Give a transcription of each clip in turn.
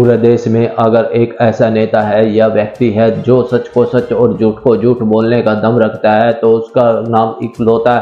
पूरे देश में अगर एक ऐसा नेता है या व्यक्ति है जो सच को सच और झूठ को झूठ बोलने का दम रखता है तो उसका नाम इकलौता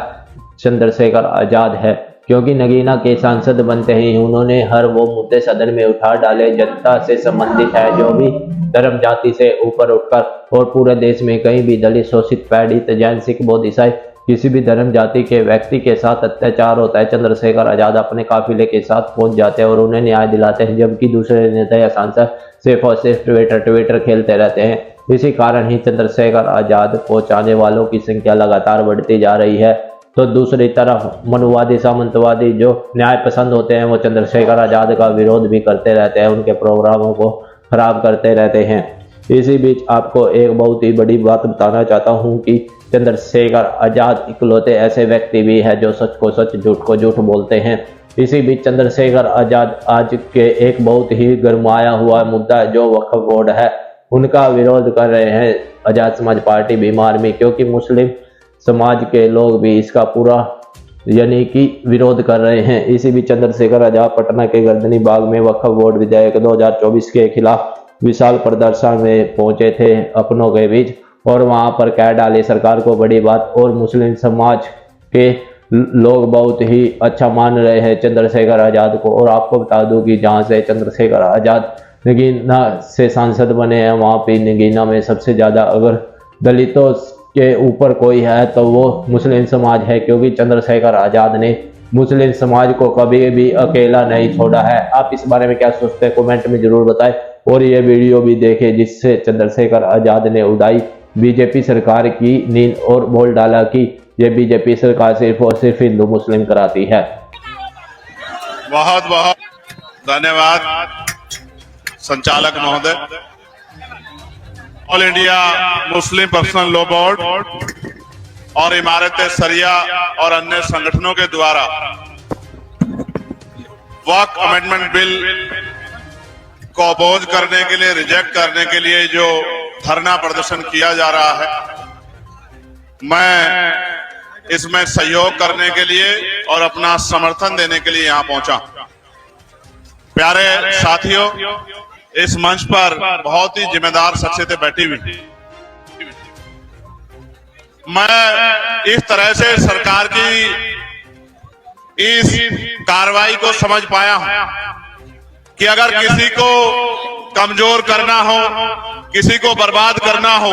चंद्रशेखर आजाद है। क्योंकि नगीना के सांसद बनते ही उन्होंने हर वो मुद्दे सदन में उठा डाले जनता से संबंधित है, जो भी धर्म जाति से ऊपर उठकर और पूरे देश में कहीं भी दलित, शोषित, पीड़ित, जैन, सिख, बौद्ध, ईसाई किसी भी धर्म जाति के व्यक्ति के साथ अत्याचार होता है, चंद्रशेखर आजाद अपने काफिले के साथ पहुंच जाते हैं और उन्हें न्याय दिलाते हैं। जबकि दूसरे नेता या सांसद सिर्फ और सिर्फ ट्विटर खेलते रहते हैं। इसी कारण ही चंद्रशेखर आजाद को चाहने वालों की संख्या लगातार बढ़ती जा रही है। तो दूसरी तरफ मनुवादी, सामंतवादी जो न्याय पसंद होते हैं वो चंद्रशेखर आजाद का विरोध भी करते रहते हैं, उनके प्रोग्रामों को खराब करते रहते हैं। इसी बीच आपको एक बहुत ही बड़ी बात बताना चाहता हूं कि चंद्रशेखर आजाद इकलौते ऐसे व्यक्ति भी है जो सच को सच, झूठ को झूठ बोलते हैं। इसी बीच चंद्रशेखर आजाद आज के एक बहुत ही गरमाया हुआ मुद्दा जो वक्फ बोर्ड है उनका विरोध कर रहे हैं आजाद समाज पार्टी भीम आर्मी, क्योंकि मुस्लिम समाज के लोग भी इसका पूरा यानी कि विरोध कर रहे हैं। इसी बीच चंद्रशेखर आजाद पटना के गर्दनी बाग में वक्फ बोर्ड विधेयक 2024 के खिलाफ विशाल प्रदर्शन में पहुंचे थे अपनों के बीच और वहां पर कह डाली सरकार को बड़ी बात। और मुस्लिम समाज के लोग बहुत ही अच्छा मान रहे हैं चंद्रशेखर आजाद को। और आपको बता दूं कि जहां से चंद्रशेखर आजाद नगीना से सांसद बने हैं वहां पे नगीना में सबसे ज्यादा अगर दलितों के ऊपर कोई है तो वो मुस्लिम समाज है, क्योंकि चंद्रशेखर आजाद ने मुस्लिम समाज को कभी भी अकेला नहीं छोड़ा है। आप इस बारे में क्या सोचते हैं कमेंट में जरूर बताएं और ये वीडियो भी देखें जिससे चंद्रशेखर आजाद ने उड़ाई बीजेपी सरकार की नींद और बोल डाला कि ये बीजेपी सरकार सिर्फ और सिर्फ हिंदू मुस्लिम कराती है। बहुत बहुत धन्यवाद संचालक महोदय। All India Muslim personal law board और इमारत सरिया और अन्य संगठनों के द्वारा वक्फ अमेंडमेंट बिल को अपोज करने के लिए, रिजेक्ट करने के लिए जो धरना प्रदर्शन किया जा रहा है, मैं इसमें सहयोग करने के लिए और अपना समर्थन देने के लिए यहां पहुंचा। प्यारे साथियों, इस मंच पर बहुत ही जिम्मेदार शख्सियतें बैठी हुई। मैं इस तरह से सरकार की इस कार्रवाई को समझ पाया हूं कि अगर किसी को कमजोर करना हो, किसी को बर्बाद करना हो,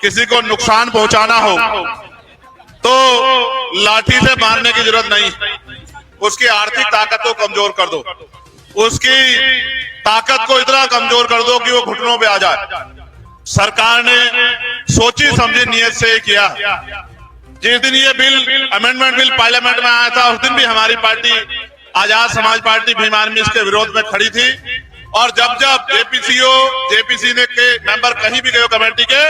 किसी को नुकसान पहुंचाना हो तो लाठी से मारने की जरूरत नहीं। उसकी आर्थिक ताकत को कमजोर कर दो, उसकी ताकत को इतना कमजोर कर दो कि वो घुटनों पे आ जाए। सरकार ने सोची समझी नीयत से किया। जिस दिन ये बिल, अमेंडमेंट बिल पार्लियामेंट में आया था उस दिन भी हमारी party Azad Samaj party Bhim army इसके विरोध में खड़ी थी। और जब जब जेपीसी ने के मेंबर कहीं भी गए हो कमेटी के,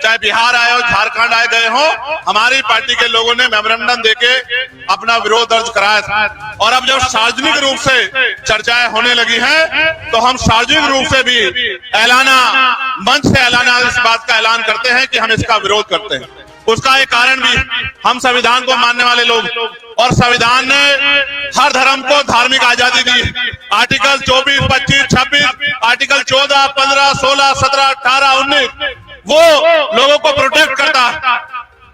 चाहे बिहार आए हो, झारखंड आए गए हो, हमारी पार्टी के लोगों ने मेमोरेंडम देके अपना विरोध दर्ज कराया था। और अब जब सार्वजनिक रूप से चर्चाएं होने लगी हैं तो हम सार्वजनिक रूप से भी मंच से ऐलाना इस बात का ऐलान करते हैं कि हम इसका विरोध करते हैं। उसका एक कारण भी, हम संविधान को मानने वाले लोग और संविधान ने हर धर्म को धार्मिक आजादी दी। आर्टिकल 24, 25, 26, आर्टिकल 14, 15, 16, 17, 18, 19 वो लोगों को प्रोटेक्ट करता है,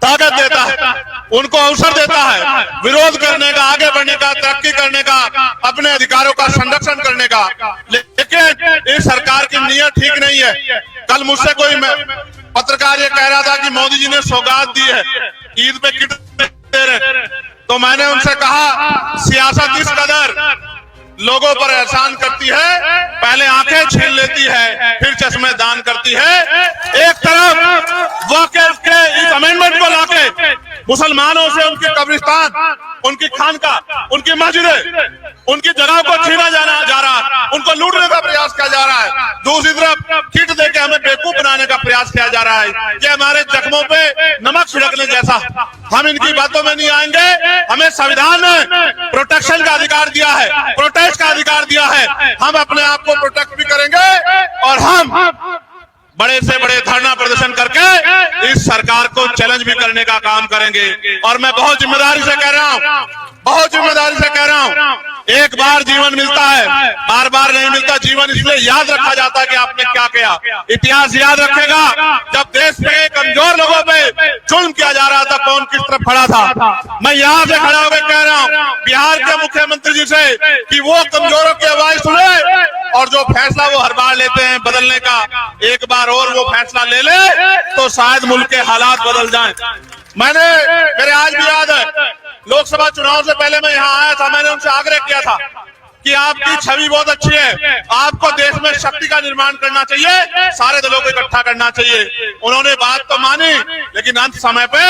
ताकत देता है, उनको अवसर देता है विरोध करने का, आगे बढ़ने का, तरक्की करने का, अपने अधिकारों का संरक्षण करने का। लेकिन इस सरकार की नीयत ठीक नहीं है। कल मुझसे कोई पत्रकार ये कह रहा था कि मोदी जी ने सौगात दी है, ईद पे किट दे रहे, तो मैंने उनसे कहा सियासत इस कदर लोगों पर एहसान करती है, पहले आंखें छीन लेती है फिर चश्मे दान करती है। एक तरफ वक्फ के इस अमेंडमेंट को लाके मुसलमानों से उनके कब्रिस्तान, उनकी खानका, उनकी मस्जिदें, उनकी जगह को छीना जा रहा है, उनको लूटने का प्रयास किया जा रहा है। दूसरी तरफ किट देके हमें बेवकूफ बनाने का प्रयास किया जा रहा है कि हमारे जख्मों पे नमक छिड़कने जैसा। हम इनकी बातों में नहीं आएंगे। हमें संविधान ने प्रोटेक्शन का अधिकार दिया है, प्रोटेस्ट का अधिकार दिया है। हम अपने आप को प्रोटेक्ट भी करेंगे और हम बड़े से बड़े धरना प्रदर्शन करके इस सरकार को चैलेंज भी करने का काम करेंगे। और मैं बहुत जिम्मेदारी से कह रहा हूं, बहुत जिम्मेदारी से कह रहा हूं, एक बार जीवन मिलता है, बार बार नहीं मिलता जीवन, इसलिए याद रखा जाता है कि आपने क्या किया। इतिहास याद रखेगा जब देश में कमजोर लोगों पे जुल्म किया जा रहा था, कौन किस तरफ खड़ा था। मैं यहाँ से खड़ा होकर कह रहा हूँ बिहार के मुख्यमंत्री जी से कि वो कमजोरों की आवाज सुने और जो फैसला वो हर बार लेते हैं बदलने का, एक बार और वो फैसला ले ले तो शायद मुल्क के हालात बदल जाएं। मेरे आज भी याद है, लोकसभा चुनाव से पहले मैं यहाँ आया था, मैंने उनसे आग्रह किया था कि आपकी छवि बहुत अच्छी है, आपको देश में शक्ति का निर्माण करना चाहिए, सारे दलों को इकट्ठा करना चाहिए। उन्होंने बात तो मानी, लेकिन अंत समय पे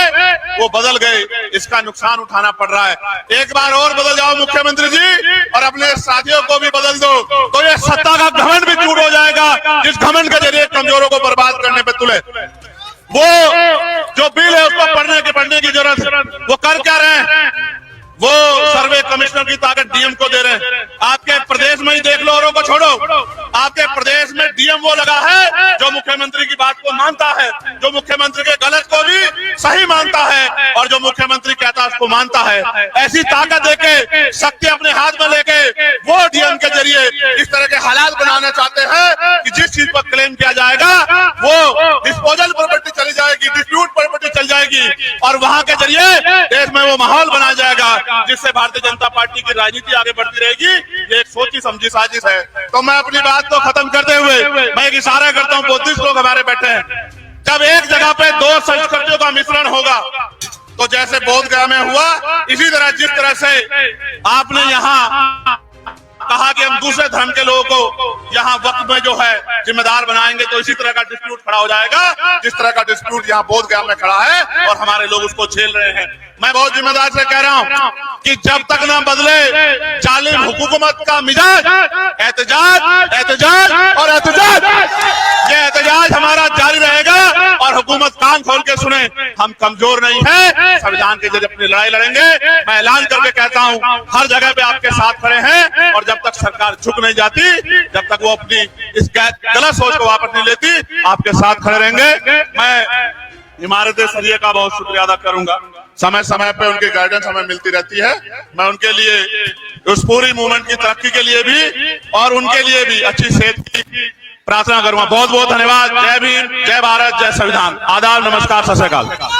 वो बदल गए, इसका नुकसान उठाना पड़ रहा है। एक बार और बदल जाओ मुख्यमंत्री जी और अपने साथियों को भी बदल दो, तो ये सत्ता का घमंड भी चूर हो जाएगा, जिस घमंड के जरिए कमजोरों को बर्बाद करने पे तुले। वो जो बिल है उसको पढ़ने की जरूरत, वो कर क्या रहे हैं? वो सर्वे कमिश्नर की ताकत डीएम को दे रहे हैं। आपके प्रदेश में ही देख लो, औरों को छोड़ो, आपके प्रदेश में डीएम वो लगा है जो मुख्यमंत्री की बात को मानता है, जो मुख्यमंत्री के गलत को भी सही मानता है और जो मुख्यमंत्री कहता है उसको मानता है। ऐसी ताकत देके, शक्ति अपने हाथ में लेके वो डीएम के जरिए इस तरह के हालात बनाना चाहते हैं कि जिस चीज पर क्लेम किया जाएगा वो डिस्पोजल प्रॉपर्टी चली जाएगी, डिस्प्यूट प्रॉपर्टी चल जाएगी और वहां के जरिए देश में वो माहौल बनाया जाएगा जिससे भारतीय जनता पार्टी की राजनीति आगे बढ़ती रहेगी। ये एक सोची समझी साजिश है। तो मैं अपनी बात को खत्म करते हुए मैं एक इशारा करता हूँ, बुद्धिस्ट लोग हमारे बैठे हैं, जब एक जगह पे दो संस्कृतियों का मिश्रण होगा तो जैसे बोध गया में हुआ, इसी तरह जिस तरह से आपने यहाँ कहा कि हम दूसरे धर्म के लोगों को यहाँ वक्त में जो है जिम्मेदार बनाएंगे, तो इसी तरह का डिस्प्यूट खड़ा हो जाएगा जिस तरह का डिस्प्यूट यहाँ बोध गया में खड़ा है और हमारे लोग उसको झेल रहे हैं। मैं बहुत जिम्मेदार से कह रहा हूँ कि जब तक ना बदले जालिम हुकूमत का मिजाज, एहतजाज एहतजाज और एहतजाज, ये एहतजाज हमारा जारी रहेगा और हुकूमत कान खोल के सुने, हम कमजोर नहीं है, संविधान के जरिए अपनी लड़ाई लड़ेंगे। मैं ऐलान करके कहता हूँ हर जगह पे आपके साथ खड़े हैं और जब तक सरकार झुक नहीं जाती, जब तक वो अपनी इस गलत सोच को वापस नहीं लेती, आपके साथ खड़े रहेंगे। मैं इमारत सरिया का बहुत शुक्रिया अदा करूंगा, समय समय पे उनकी गाइडेंस हमें मिलती रहती है। मैं उनके लिए उस पूरी मूवमेंट की तरक्की के लिए भी और उनके लिए भी अच्छी सेहत की प्रार्थना करूंगा। बहुत बहुत धन्यवाद। जय भीम, जय भारत, जय संविधान। आदाब, नमस्कार, सत श्री अकाल।